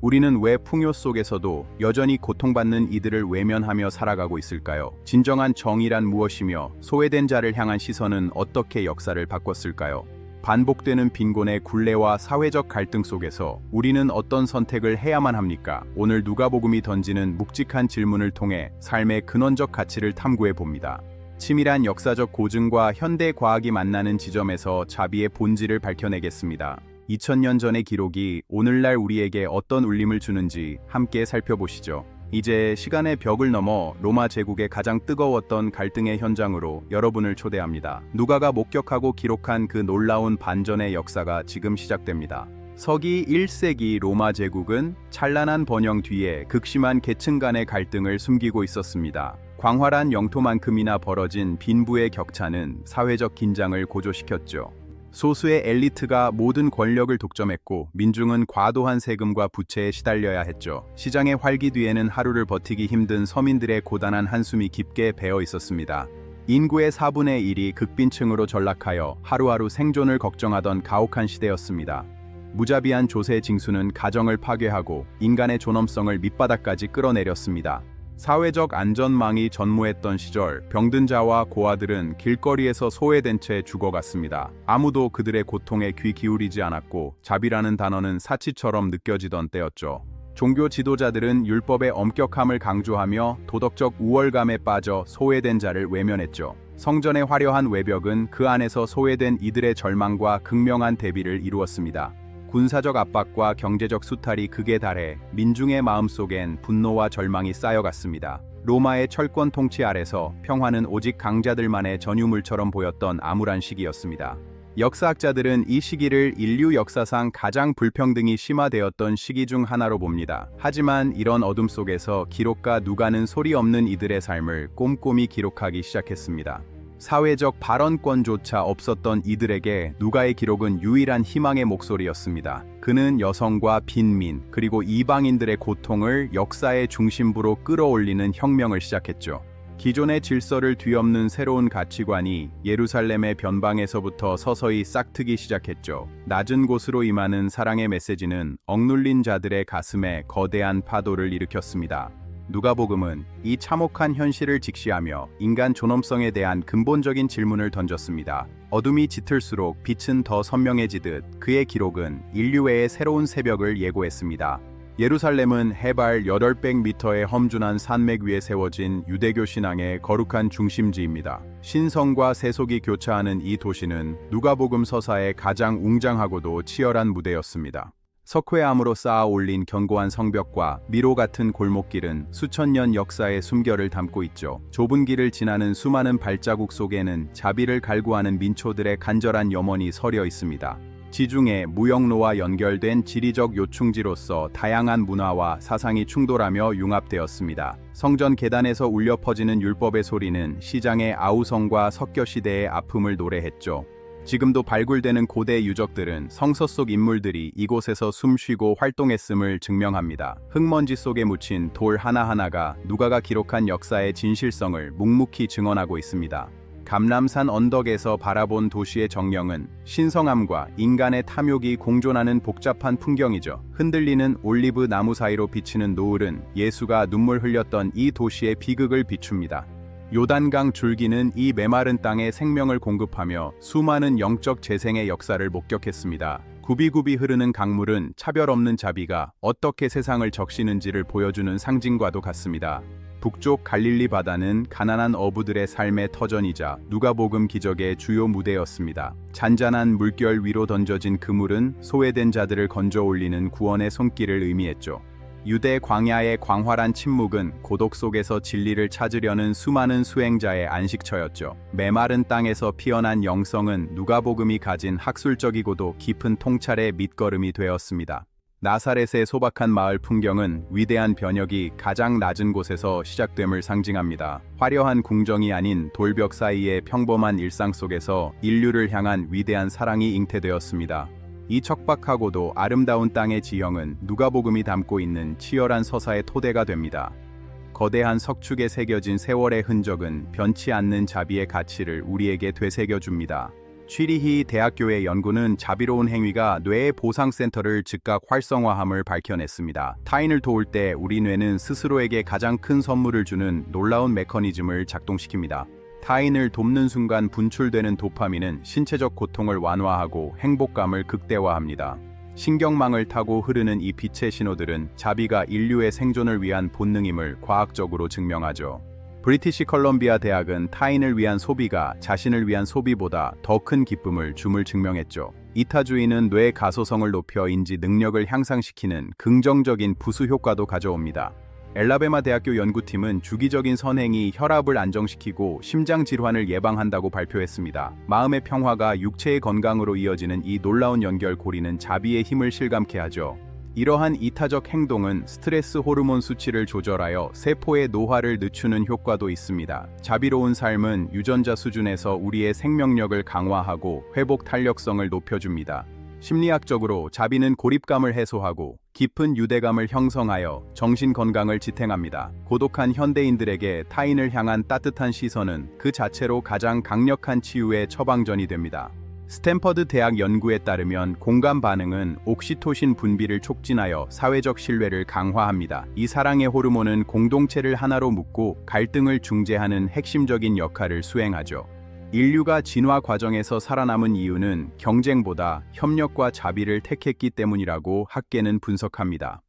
우리는 왜 풍요 속에서도 여전히 고통받는 이들을 외면하며 살아가고 있을까요? 진정한 정의란 무엇이며 소외된 자를 향한 시선은 어떻게 역사를 바꿨을까요? 반복되는 빈곤의 굴레와 사회적 갈등 속에서 우리는 어떤 선택을 해야만 합니까? 오늘 누가복음이 던지는 묵직한 질문을 통해 삶의 근원적 가치를 탐구해 봅니다. 치밀한 역사적 고증과 현대 과학이 만나는 지점에서 자비의 본질을 밝혀내겠습니다. 2000년 전의 기록이 오늘날 우리에게 어떤 울림을 주는지 함께 살펴보시죠. 이제 시간의 벽을 넘어 로마 제국의 가장 뜨거웠던 갈등의 현장으로 여러분을 초대합니다. 누가가 목격하고 기록한 그 놀라운 반전의 역사가 지금 시작됩니다. 서기 1세기 로마 제국은 찬란한 번영 뒤에 극심한 계층 간의 갈등을 숨기고 있었습니다. 광활한 영토만큼이나 벌어진 빈부의 격차는 사회적 긴장을 고조시켰죠. 소수의 엘리트가 모든 권력을 독점했고 민중은 과도한 세금과 부채에 시달려야 했죠. 시장의 활기 뒤에는 하루를 버티기 힘든 서민들의 고단한 한숨이 깊게 배어 있었습니다. 인구의 4분의 1이 극빈층으로 전락하여 하루하루 생존을 걱정하던 가혹한 시대였습니다. 무자비한 조세 징수는 가정을 파괴하고 인간의 존엄성을 밑바닥까지 끌어내렸습니다. 사회적 안전망이 전무했던 시절 병든 자와 고아들은 길거리에서 소외된 채 죽어갔습니다. 아무도 그들의 고통에 귀 기울이지 않았고 자비라는 단어는 사치처럼 느껴지던 때였죠. 종교 지도자들은 율법의 엄격함을 강조하며 도덕적 우월감에 빠져 소외된 자를 외면했죠. 성전의 화려한 외벽은 그 안에서 소외된 이들의 절망과 극명한 대비를 이루었습니다. 군사적 압박과 경제적 수탈이 극에 달해 민중의 마음속엔 분노와 절망이 쌓여갔습니다. 로마의 철권 통치 아래서 평화는 오직 강자들만의 전유물처럼 보였던 암울한 시기였습니다. 역사학자들은 이 시기를 인류 역사상 가장 불평등이 심화되었던 시기 중 하나로 봅니다. 하지만 이런 어둠 속에서 기록가 누가는 소리 없는 이들의 삶을 꼼꼼히 기록하기 시작했습니다. 사회적 발언권조차 없었던 이들에게 누가의 기록은 유일한 희망의 목소리였습니다. 그는 여성과 빈민, 그리고 이방인들의 고통을 역사의 중심부로 끌어올리는 혁명을 시작했죠. 기존의 질서를 뒤엎는 새로운 가치관이 예루살렘의 변방에서부터 서서히 싹트기 시작했죠. 낮은 곳으로 임하는 사랑의 메시지는 억눌린 자들의 가슴에 거대한 파도를 일으켰습니다. 누가복음은 이 참혹한 현실을 직시하며 인간 존엄성에 대한 근본적인 질문을 던졌습니다. 어둠이 짙을수록 빛은 더 선명해지듯 그의 기록은 인류의 새로운 새벽을 예고했습니다. 예루살렘은 해발 800m의 험준한 산맥 위에 세워진 유대교 신앙의 거룩한 중심지입니다. 신성과 세속이 교차하는 이 도시는 누가복음 서사의 가장 웅장하고도 치열한 무대였습니다. 석회암으로 쌓아 올린 견고한 성벽과 미로 같은 골목길은 수천 년 역사의 숨결을 담고 있죠. 좁은 길을 지나는 수많은 발자국 속에는 자비를 갈구하는 민초들의 간절한 염원이 서려 있습니다. 지중해 무역로와 연결된 지리적 요충지로서 다양한 문화와 사상이 충돌하며 융합되었습니다. 성전 계단에서 울려 퍼지는 율법의 소리는 시장의 아우성과 석교 시대의 아픔을 노래했죠. 지금도 발굴되는 고대 유적들은 성서 속 인물들이 이곳에서 숨쉬고 활동했음을 증명합니다. 흙먼지 속에 묻힌 돌 하나하나가 누가가 기록한 역사의 진실성을 묵묵히 증언하고 있습니다. 감람산 언덕에서 바라본 도시의 정령은 신성함과 인간의 탐욕이 공존하는 복잡한 풍경이죠. 흔들리는 올리브 나무 사이로 비치는 노을은 예수가 눈물 흘렸던 이 도시의 비극을 비춥니다. 요단강 줄기는 이 메마른 땅에 생명을 공급하며 수많은 영적 재생의 역사를 목격했습니다. 굽이굽이 흐르는 강물은 차별 없는 자비가 어떻게 세상을 적시는지를 보여주는 상징과도 같습니다. 북쪽 갈릴리 바다는 가난한 어부들의 삶의 터전이자 누가복음 기적의 주요 무대였습니다. 잔잔한 물결 위로 던져진 그물은 소외된 자들을 건져 올리는 구원의 손길을 의미했죠. 유대 광야의 광활한 침묵은 고독 속에서 진리를 찾으려는 수많은 수행자의 안식처였죠. 메마른 땅에서 피어난 영성은 누가복음이 가진 학술적이고도 깊은 통찰의 밑거름이 되었습니다. 나사렛의 소박한 마을 풍경은 위대한 변혁이 가장 낮은 곳에서 시작됨을 상징합니다. 화려한 궁정이 아닌 돌벽 사이의 평범한 일상 속에서 인류를 향한 위대한 사랑이 잉태되었습니다. 이 척박하고도 아름다운 땅의 지형은 누가복음이 담고 있는 치열한 서사의 토대가 됩니다. 거대한 석축에 새겨진 세월의 흔적은 변치 않는 자비의 가치를 우리에게 되새겨줍니다. 취리히 대학교의 연구는 자비로운 행위가 뇌의 보상센터를 즉각 활성화함을 밝혀냈습니다. 타인을 도울 때 우리 뇌는 스스로에게 가장 큰 선물을 주는 놀라운 메커니즘을 작동시킵니다. 타인을 돕는 순간 분출되는 도파민은 신체적 고통을 완화하고 행복감을 극대화합니다. 신경망을 타고 흐르는 이 빛의 신호들은 자비가 인류의 생존을 위한 본능임을 과학적으로 증명하죠. 브리티시 컬럼비아 대학은 타인을 위한 소비가 자신을 위한 소비보다 더 큰 기쁨을 줌을 증명했죠. 이타주의는 뇌 가소성을 높여 인지 능력을 향상시키는 긍정적인 부수 효과도 가져옵니다. 엘라베마 대학교 연구팀은 주기적인 선행이 혈압을 안정시키고 심장 질환을 예방한다고 발표했습니다. 마음의 평화가 육체의 건강으로 이어지는 이 놀라운 연결고리는 자비의 힘을 실감케 하죠. 이러한 이타적 행동은 스트레스 호르몬 수치를 조절하여 세포의 노화를 늦추는 효과도 있습니다. 자비로운 삶은 유전자 수준에서 우리의 생명력을 강화하고 회복 탄력성을 높여줍니다. 심리학적으로 자비는 고립감을 해소하고 깊은 유대감을 형성하여 정신 건강을 지탱합니다. 고독한 현대인들에게 타인을 향한 따뜻한 시선은 그 자체로 가장 강력한 치유의 처방전이 됩니다. 스탠퍼드 대학 연구에 따르면 공감 반응은 옥시토신 분비를 촉진하여 사회적 신뢰를 강화합니다. 이 사랑의 호르몬은 공동체를 하나로 묶고 갈등을 중재하는 핵심적인 역할을 수행하죠. 인류가 진화 과정에서 살아남은 이유는 경쟁보다 협력과 자비를 택했기 때문이라고 학계는 분석합니다.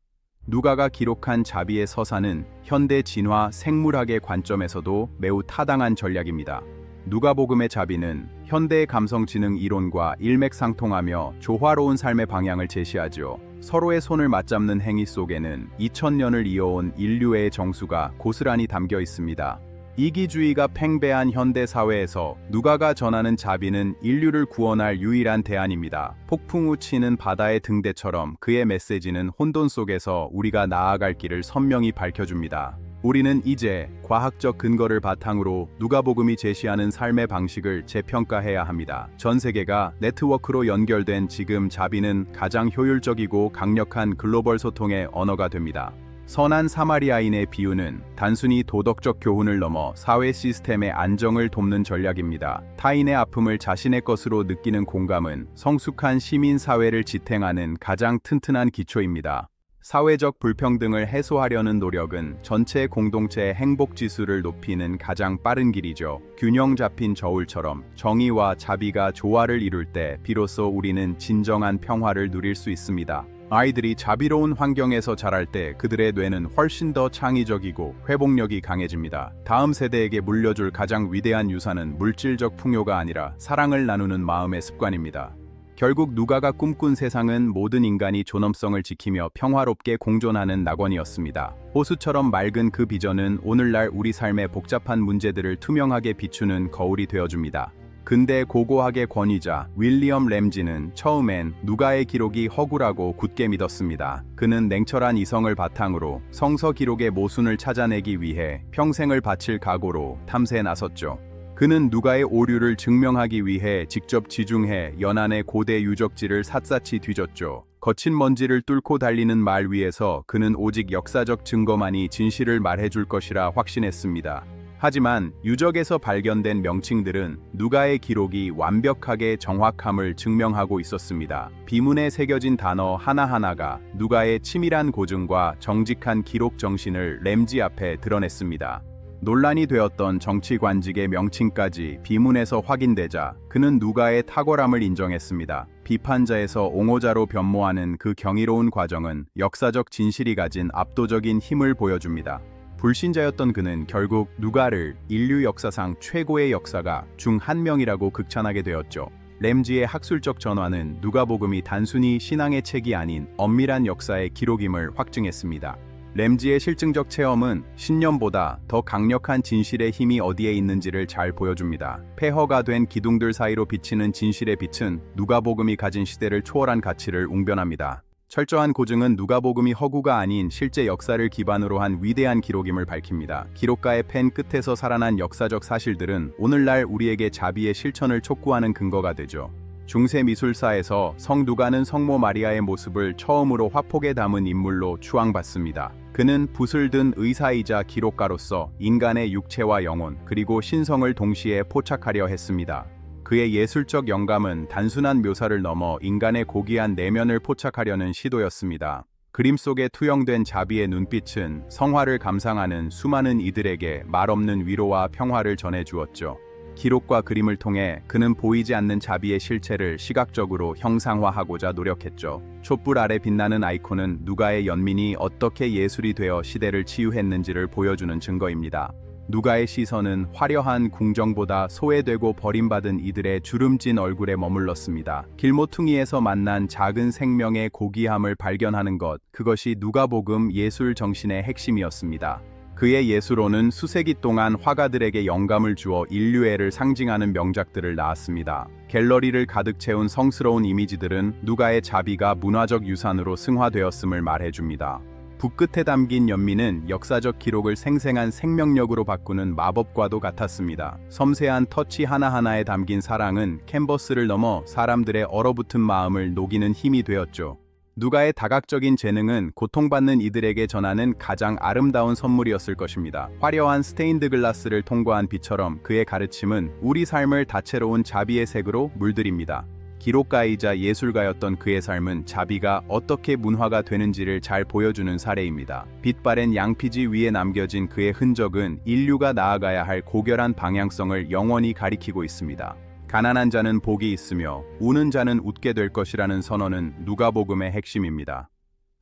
누가가 기록한 자비의 서사는 현대 진화 생물학의 관점에서도 매우 타당한 전략입니다. 누가복음의 자비는 현대의 감성지능 이론과 일맥상통하며 조화로운 삶의 방향을 제시하죠. 서로의 손을 맞잡는 행위 속에는 2000년을 이어온 인류의 정수가 고스란히 담겨 있습니다. 이기주의가 팽배한 현대 사회에서 누가가 전하는 자비는 인류를 구원할 유일한 대안입니다. 폭풍우 치는 바다의 등대처럼 그의 메시지는 혼돈 속에서 우리가 나아갈 길을 선명히 밝혀줍니다. 우리는 이제 과학적 근거를 바탕으로 누가복음이 제시하는 삶의 방식을 재평가해야 합니다. 전 세계가 네트워크로 연결된 지금 자비는 가장 효율적이고 강력한 글로벌 소통의 언어가 됩니다. 선한 사마리아인의 비유는 단순히 도덕적 교훈을 넘어 사회 시스템의 안정을 돕는 전략입니다. 타인의 아픔을 자신의 것으로 느끼는 공감은 성숙한 시민 사회를 지탱하는 가장 튼튼한 기초입니다. 사회적 불평등을 해소하려는 노력은 전체 공동체의 행복 지수를 높이는 가장 빠른 길이죠. 균형 잡힌 저울처럼 정의와 자비가 조화를 이룰 때 비로소 우리는 진정한 평화를 누릴 수 있습니다. 아이들이 자비로운 환경에서 자랄 때 그들의 뇌는 훨씬 더 창의적이고 회복력이 강해집니다. 다음 세대에게 물려줄 가장 위대한 유산은 물질적 풍요가 아니라 사랑을 나누는 마음의 습관입니다. 결국 누가가 꿈꾼 세상은 모든 인간이 존엄성을 지키며 평화롭게 공존하는 낙원이었습니다. 호수처럼 맑은 그 비전은 오늘날 우리 삶의 복잡한 문제들을 투명하게 비추는 거울이 되어줍니다. 근대 고고학의 권위자 윌리엄 램지는 처음엔 누가의 기록이 허구라고 굳게 믿었습니다. 그는 냉철한 이성을 바탕으로 성서 기록의 모순을 찾아내기 위해 평생을 바칠 각오로 탐사에 나섰죠. 그는 누가의 오류를 증명하기 위해 직접 지중해 연안의 고대 유적지를 샅샅이 뒤졌죠. 거친 먼지를 뚫고 달리는 말 위에서 그는 오직 역사적 증거만이 진실을 말해줄 것이라 확신했습니다. 하지만 유적에서 발견된 명칭들은 누가의 기록이 완벽하게 정확함을 증명하고 있었습니다. 비문에 새겨진 단어 하나하나가 누가의 치밀한 고증과 정직한 기록 정신을 램지 앞에 드러냈습니다. 논란이 되었던 정치관직의 명칭까지 비문에서 확인되자 그는 누가의 탁월함을 인정했습니다. 비판자에서 옹호자로 변모하는 그 경이로운 과정은 역사적 진실이 가진 압도적인 힘을 보여줍니다. 불신자였던 그는 결국 누가를 인류 역사상 최고의 역사가 중 한 명이라고 극찬하게 되었죠. 램지의 학술적 전환은 누가복음이 단순히 신앙의 책이 아닌 엄밀한 역사의 기록임을 확증했습니다. 램지의 실증적 체험은 신념보다 더 강력한 진실의 힘이 어디에 있는지를 잘 보여줍니다. 폐허가 된 기둥들 사이로 비치는 진실의 빛은 누가복음이 가진 시대를 초월한 가치를 웅변합니다. 철저한 고증은 누가복음이 허구가 아닌 실제 역사를 기반으로 한 위대한 기록임을 밝힙니다. 기록가의 펜 끝에서 살아난 역사적 사실들은 오늘날 우리에게 자비의 실천을 촉구하는 근거가 되죠. 중세 미술사에서 성 누가는 성모 마리아의 모습을 처음으로 화폭에 담은 인물로 추앙받습니다. 그는 붓을 든 의사이자 기록가로서 인간의 육체와 영혼 그리고 신성을 동시에 포착하려 했습니다. 그의 예술적 영감은 단순한 묘사를 넘어 인간의 고귀한 내면을 포착하려는 시도였습니다. 그림 속에 투영된 자비의 눈빛은 성화를 감상하는 수많은 이들에게 말없는 위로와 평화를 전해주었죠. 기록과 그림을 통해 그는 보이지 않는 자비의 실체를 시각적으로 형상화하고자 노력했죠. 촛불 아래 빛나는 아이콘은 누가의 연민이 어떻게 예술이 되어 시대를 치유했는지를 보여주는 증거입니다. 누가의 시선은 화려한 궁정보다 소외되고 버림받은 이들의 주름진 얼굴에 머물렀습니다. 길모퉁이에서 만난 작은 생명의 고귀함을 발견하는 것, 그것이 누가복음 예술 정신의 핵심이었습니다. 그의 예술로는 수세기 동안 화가들에게 영감을 주어 인류애를 상징하는 명작들을 낳았습니다. 갤러리를 가득 채운 성스러운 이미지들은 누가의 자비가 문화적 유산으로 승화되었음을 말해줍니다. 붓끝에 담긴 연민은 역사적 기록을 생생한 생명력으로 바꾸는 마법과도 같았습니다. 섬세한 터치 하나하나에 담긴 사랑은 캔버스를 넘어 사람들의 얼어붙은 마음을 녹이는 힘이 되었죠. 누가의 다각적인 재능은 고통받는 이들에게 전하는 가장 아름다운 선물이었을 것입니다. 화려한 스테인드 글라스를 통과한 빛처럼 그의 가르침은 우리 삶을 다채로운 자비의 색으로 물들입니다. 기록가이자 예술가였던 그의 삶은 자비가 어떻게 문화가 되는지를 잘 보여주는 사례입니다. 빛바랜 양피지 위에 남겨진 그의 흔적은 인류가 나아가야 할 고결한 방향성을 영원히 가리키고 있습니다. 가난한 자는 복이 있으며 우는 자는 웃게 될 것이라는 선언은 누가복음의 핵심입니다.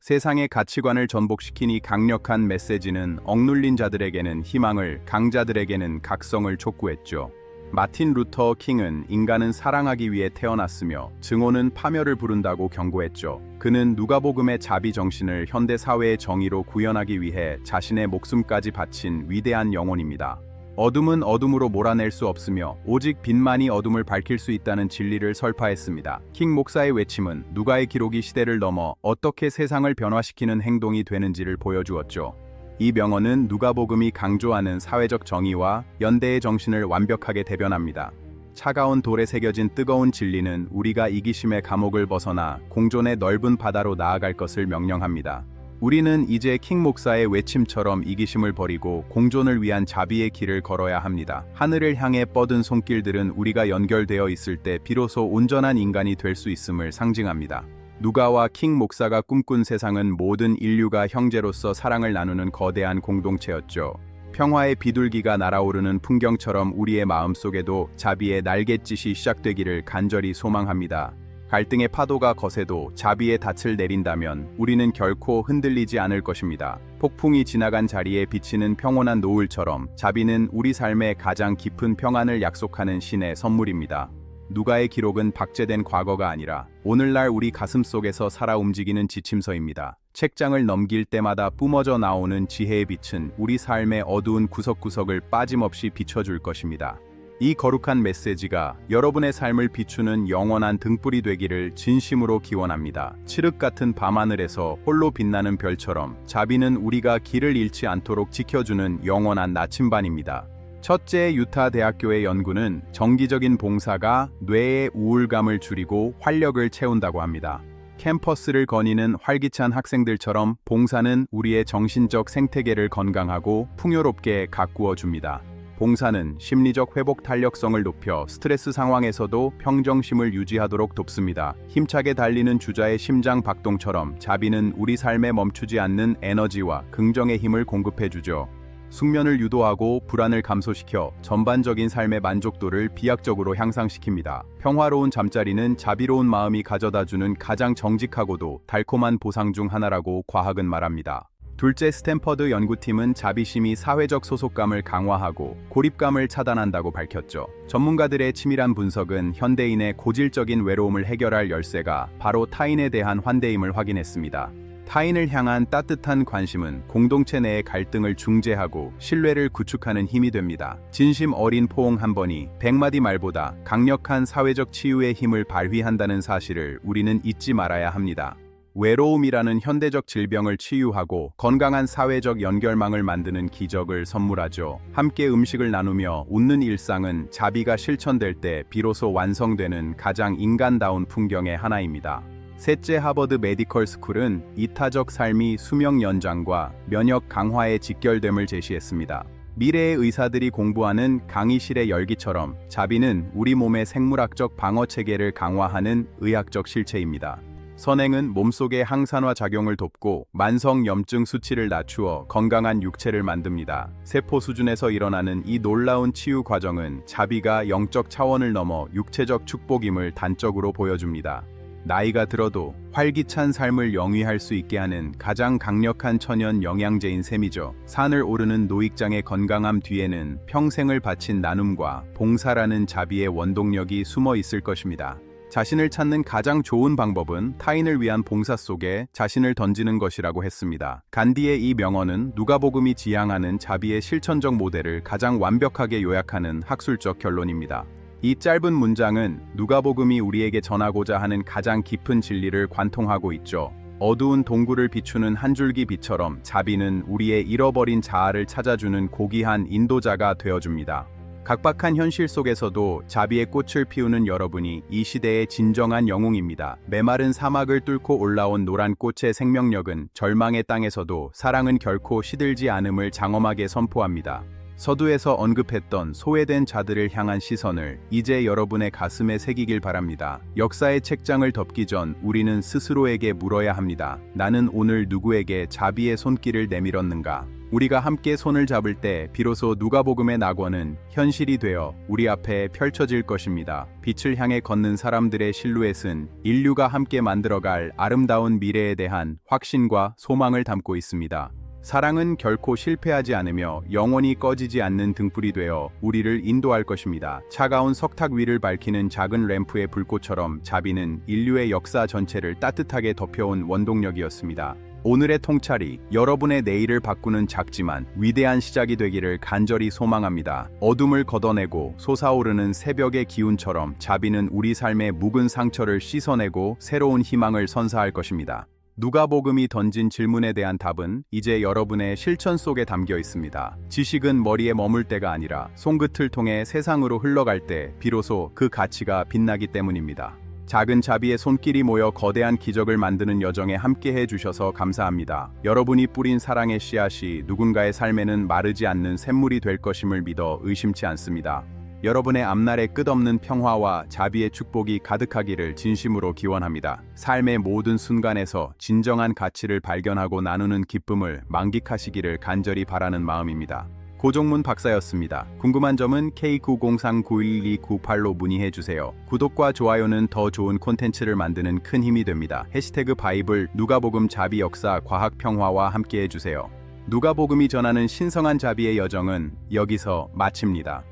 세상의 가치관을 전복시킨 이 강력한 메시지는 억눌린 자들에게는 희망을, 강자들에게는 각성을 촉구했죠. 마틴 루터 킹은 인간은 사랑하기 위해 태어났으며 증오는 파멸을 부른다고 경고했죠. 그는 누가복음의 자비 정신을 현대 사회의 정의로 구현하기 위해 자신의 목숨까지 바친 위대한 영혼입니다. 어둠은 어둠으로 몰아낼 수 없으며 오직 빛만이 어둠을 밝힐 수 있다는 진리를 설파했습니다. 킹 목사의 외침은 누가의 기록이 시대를 넘어 어떻게 세상을 변화시키는 행동이 되는지를 보여주었죠. 이 명언은 누가복음이 강조하는 사회적 정의와 연대의 정신을 완벽하게 대변합니다. 차가운 돌에 새겨진 뜨거운 진리는 우리가 이기심의 감옥을 벗어나 공존의 넓은 바다로 나아갈 것을 명령합니다. 우리는 이제 킹 목사의 외침처럼 이기심을 버리고 공존을 위한 자비의 길을 걸어야 합니다. 하늘을 향해 뻗은 손길들은 우리가 연결되어 있을 때 비로소 온전한 인간이 될 수 있음을 상징합니다. 누가와 킹 목사가 꿈꾼 세상은 모든 인류가 형제로서 사랑을 나누는 거대한 공동체였죠. 평화의 비둘기가 날아오르는 풍경처럼 우리의 마음속에도 자비의 날갯짓이 시작되기를 간절히 소망합니다. 갈등의 파도가 거세도 자비의 닻을 내린다면 우리는 결코 흔들리지 않을 것입니다. 폭풍이 지나간 자리에 비치는 평온한 노을처럼 자비는 우리 삶의 가장 깊은 평안을 약속하는 신의 선물입니다. 누가의 기록은 박제된 과거가 아니라 오늘날 우리 가슴 속에서 살아 움직이는 지침서입니다. 책장을 넘길 때마다 뿜어져 나오는 지혜의 빛은 우리 삶의 어두운 구석구석을 빠짐없이 비춰줄 것입니다. 이 거룩한 메시지가 여러분의 삶을 비추는 영원한 등불이 되기를 진심으로 기원합니다. 칠흑 같은 밤하늘에서 홀로 빛나는 별처럼 자비는 우리가 길을 잃지 않도록 지켜주는 영원한 나침반입니다. 첫째, 유타 대학교의 연구는 정기적인 봉사가 뇌의 우울감을 줄이고 활력을 채운다고 합니다. 캠퍼스를 거니는 활기찬 학생들처럼 봉사는 우리의 정신적 생태계를 건강하고 풍요롭게 가꾸어 줍니다. 봉사는 심리적 회복 탄력성을 높여 스트레스 상황에서도 평정심을 유지하도록 돕습니다. 힘차게 달리는 주자의 심장 박동처럼 자비는 우리 삶에 멈추지 않는 에너지와 긍정의 힘을 공급해주죠. 숙면을 유도하고 불안을 감소시켜 전반적인 삶의 만족도를 비약적으로 향상시킵니다. 평화로운 잠자리는 자비로운 마음이 가져다주는 가장 정직하고도 달콤한 보상 중 하나라고 과학은 말합니다. 둘째, 스탠퍼드 연구팀은 자비심이 사회적 소속감을 강화하고 고립감을 차단한다고 밝혔죠. 전문가들의 치밀한 분석은 현대인의 고질적인 외로움을 해결할 열쇠가 바로 타인에 대한 환대임을 확인했습니다. 타인을 향한 따뜻한 관심은 공동체 내의 갈등을 중재하고 신뢰를 구축하는 힘이 됩니다. 진심 어린 포옹 한 번이 100마디 말보다 강력한 사회적 치유의 힘을 발휘한다는 사실을 우리는 잊지 말아야 합니다. 외로움이라는 현대적 질병을 치유하고 건강한 사회적 연결망을 만드는 기적을 선물하죠. 함께 음식을 나누며 웃는 일상은 자비가 실천될 때 비로소 완성되는 가장 인간다운 풍경의 하나입니다. 셋째, 하버드 메디컬 스쿨은 이타적 삶이 수명 연장과 면역 강화에 직결됨을 제시했습니다. 미래의 의사들이 공부하는 강의실의 열기처럼 자비는 우리 몸의 생물학적 방어 체계를 강화하는 의학적 실체입니다. 선행은 몸속의 항산화 작용을 돕고 만성 염증 수치를 낮추어 건강한 육체를 만듭니다. 세포 수준에서 일어나는 이 놀라운 치유 과정은 자비가 영적 차원을 넘어 육체적 축복임을 단적으로 보여줍니다. 나이가 들어도 활기찬 삶을 영위할 수 있게 하는 가장 강력한 천연 영양제인 셈이죠. 산을 오르는 노익장의 건강함 뒤에는 평생을 바친 나눔과 봉사라는 자비의 원동력이 숨어 있을 것입니다. 자신을 찾는 가장 좋은 방법은 타인을 위한 봉사 속에 자신을 던지는 것이라고 했습니다. 간디의 이 명언은 누가복음이 지향하는 자비의 실천적 모델을 가장 완벽하게 요약하는 학술적 결론입니다. 이 짧은 문장은 누가복음이 우리에게 전하고자 하는 가장 깊은 진리를 관통하고 있죠. 어두운 동굴을 비추는 한 줄기 빛처럼 자비는 우리의 잃어버린 자아를 찾아주는 고귀한 인도자가 되어줍니다. 각박한 현실 속에서도 자비의 꽃을 피우는 여러분이 이 시대의 진정한 영웅입니다. 메마른 사막을 뚫고 올라온 노란 꽃의 생명력은 절망의 땅에서도 사랑은 결코 시들지 않음을 장엄하게 선포합니다. 서두에서 언급했던 소외된 자들을 향한 시선을 이제 여러분의 가슴에 새기길 바랍니다. 역사의 책장을 덮기 전 우리는 스스로에게 물어야 합니다. 나는 오늘 누구에게 자비의 손길을 내밀었는가? 우리가 함께 손을 잡을 때 비로소 누가복음의 낙원은 현실이 되어 우리 앞에 펼쳐질 것입니다. 빛을 향해 걷는 사람들의 실루엣은 인류가 함께 만들어갈 아름다운 미래에 대한 확신과 소망을 담고 있습니다. 사랑은 결코 실패하지 않으며 영원히 꺼지지 않는 등불이 되어 우리를 인도할 것입니다. 차가운 석탁 위를 밝히는 작은 램프의 불꽃처럼 자비는 인류의 역사 전체를 따뜻하게 덮여온 원동력이었습니다. 오늘의 통찰이 여러분의 내일을 바꾸는 작지만 위대한 시작이 되기를 간절히 소망합니다. 어둠을 걷어내고 솟아오르는 새벽의 기운처럼 자비는 우리 삶의 묵은 상처를 씻어내고 새로운 희망을 선사할 것입니다. 누가복음이 던진 질문에 대한 답은 이제 여러분의 실천 속에 담겨 있습니다. 지식은 머리에 머물 때가 아니라 손끝을 통해 세상으로 흘러갈 때 비로소 그 가치가 빛나기 때문입니다. 작은 자비의 손길이 모여 거대한 기적을 만드는 여정에 함께해 주셔서 감사합니다. 여러분이 뿌린 사랑의 씨앗이 누군가의 삶에는 마르지 않는 샘물이 될 것임을 믿어 의심치 않습니다. 여러분의 앞날에 끝없는 평화와 자비의 축복이 가득하기를 진심으로 기원합니다. 삶의 모든 순간에서 진정한 가치를 발견하고 나누는 기쁨을 만끽하시기를 간절히 바라는 마음입니다. 고종문 박사였습니다. 궁금한 점은 K90391298로 문의해주세요. 구독과 좋아요는 더 좋은 콘텐츠를 만드는 큰 힘이 됩니다. 해시태그 바이블 누가복음 자비 역사 과학 평화와 함께해주세요. 누가복음이 전하는 신성한 자비의 여정은 여기서 마칩니다.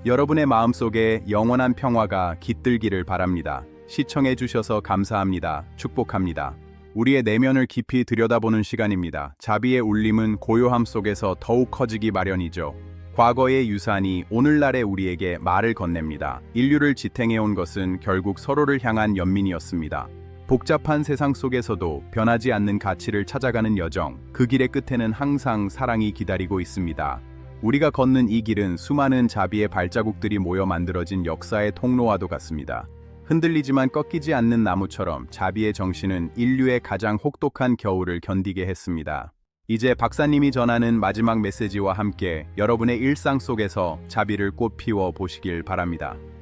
여러분의 마음속에 영원한 평화가 깃들기를 바랍니다. 시청해주셔서 감사합니다. 축복합니다. 우리의 내면을 깊이 들여다보는 시간입니다. 자비의 울림은 고요함 속에서 더욱 커지기 마련이죠. 과거의 유산이 오늘날의 우리에게 말을 건넵니다. 인류를 지탱해온 것은 결국 서로를 향한 연민이었습니다. 복잡한 세상 속에서도 변하지 않는 가치를 찾아가는 여정, 그 길의 끝에는 항상 사랑이 기다리고 있습니다. 우리가 걷는 이 길은 수많은 자비의 발자국들이 모여 만들어진 역사의 통로와도 같습니다. 흔들리지만 꺾이지 않는 나무처럼 자비의 정신은 인류의 가장 혹독한 겨울을 견디게 했습니다. 이제 박사님이 전하는 마지막 메시지와 함께 여러분의 일상 속에서 자비를 꽃피워 보시길 바랍니다.